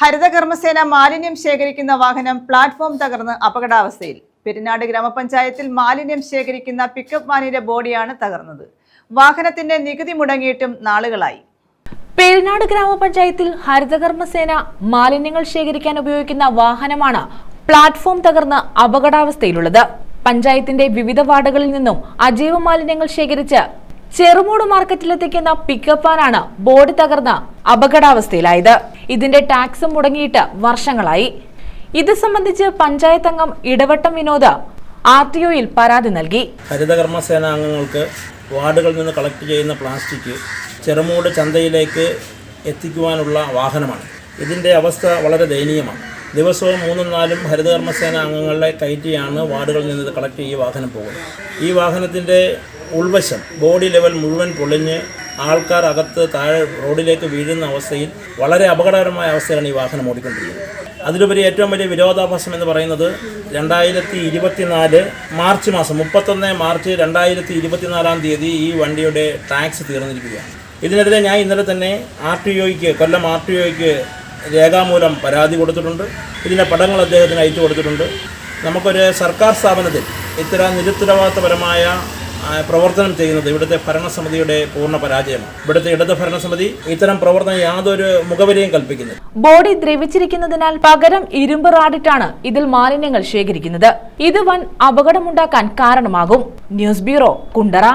ഹരിതകർമ്മസേന മാലിന്യം ശേഖരിക്കുന്ന വാഹനം പ്ലാറ്റ്ഫോം തകർന്ന് അപകടാവസ്ഥയിൽ. പെരിനാട് ഗ്രാമപഞ്ചായത്തിൽ മാലിന്യം ശേഖരിക്കുന്ന പിക്കപ്പ് വാനിന്റെ ബോഡിയാണ് തകർന്നത്. വാഹനത്തിന്റെ നികുതി മുടങ്ങിയിട്ടും നാളുകളായി. പെരിനാട് ഗ്രാമപഞ്ചായത്തിൽ ഹരിതകർമ്മസേന മാലിന്യങ്ങൾ ശേഖരിക്കാൻ ഉപയോഗിക്കുന്ന വാഹനമാണ് പ്ലാറ്റ്ഫോം തകർന്ന് അപകടാവസ്ഥയിലുള്ളത്. പഞ്ചായത്തിന്റെ വിവിധ വാർഡുകളിൽ നിന്നും അജൈവ മാലിന്യങ്ങൾ ശേഖരിച്ച് ചെറുമൂട് മാർക്കറ്റിലെത്തിക്കുന്ന പിക്കപ്പ് വാനാണ് ബോഡി തകർന്ന് അപകടാവസ്ഥയിലായത്. ഇതിന്റെ ടാക്സ് മുടങ്ങിയിട്ട് വർഷങ്ങളായി. ഇത് സംബന്ധിച്ച് പഞ്ചായത്ത് അംഗം ഇടവട്ടം വിനോദ് RTOയിൽ പരാതി നൽകി. ഹരിതകർമ്മസേന അംഗങ്ങൾക്ക് വാർഡുകളിൽ നിന്ന് കളക്ട് ചെയ്യുന്ന പ്ലാസ്റ്റിക് ചെറുമൂട് ചന്തയിലേക്ക് എത്തിക്കുവാനുള്ള വാഹനമാണ്. ഇതിൻ്റെ അവസ്ഥ വളരെ ദയനീയമാണ്. ദിവസവും 3-4 ഹരിതകർമ്മസേന അംഗങ്ങളെ കയറ്റിയാണ് വാർഡുകളിൽ നിന്ന് ഇത് കളക്ട് ചെയ്ത് വാഹനം പോകുന്നത്. ഈ വാഹനത്തിൻ്റെ ഉൾവശം ബോഡി ലെവൽ മുഴുവൻ പൊളിഞ്ഞ് ആൾക്കാർ അകത്ത് താഴെ റോഡിലേക്ക് വീഴുന്ന അവസ്ഥയിൽ വളരെ അപകടകരമായ അവസ്ഥയിലാണ് ഈ വാഹനം ഓടിക്കൊണ്ടിരിക്കുന്നത്. അതിലുപരി ഏറ്റവും വലിയ വിരോധാഭാസം എന്ന് പറയുന്നത് 2024 മാർച്ച് മാസം 31 മാർച്ച് 2024 ഈ വണ്ടിയുടെ ടാക്സ് തീർന്നിരിക്കുകയാണ്. ഇതിനെതിരെ ഞാൻ ഇന്നലെ തന്നെ കൊല്ലം RTOയ്ക്ക് രേഖാമൂലം പരാതി കൊടുത്തിട്ടുണ്ട്. ഇതിൻ്റെ പടങ്ങൾ അദ്ദേഹത്തിന് അയച്ചു കൊടുത്തിട്ടുണ്ട്. നമുക്കൊരു സർക്കാർ സ്ഥാപനത്തിൽ ഇത്തരം നിരുത്തരവാദിത്തപരമായ പ്രവർത്തനം ചെയ്യുന്നത് ഇവിടുത്തെ ഭരണസമിതിയുടെ പൂർണ്ണ പരാജയമാണ്. ഇവിടുത്തെ ഇടത് ഭരണസമിതി ഇത്തരം പ്രവർത്തനം യാതൊരു മുഖവരിയും കൽപ്പിക്കുന്നില്ല. ബോഡി ദ്രവിച്ചിരിക്കുന്നതിനാൽ പകരം ഇരുമ്പ് റാഡിട്ടാണ് ഇതിൽ മാലിന്യങ്ങൾ ശേഖരിക്കുന്നത്. ഇത് വൻ അപകടമുണ്ടാക്കാൻ കാരണമാകും. News bureau, Kundara.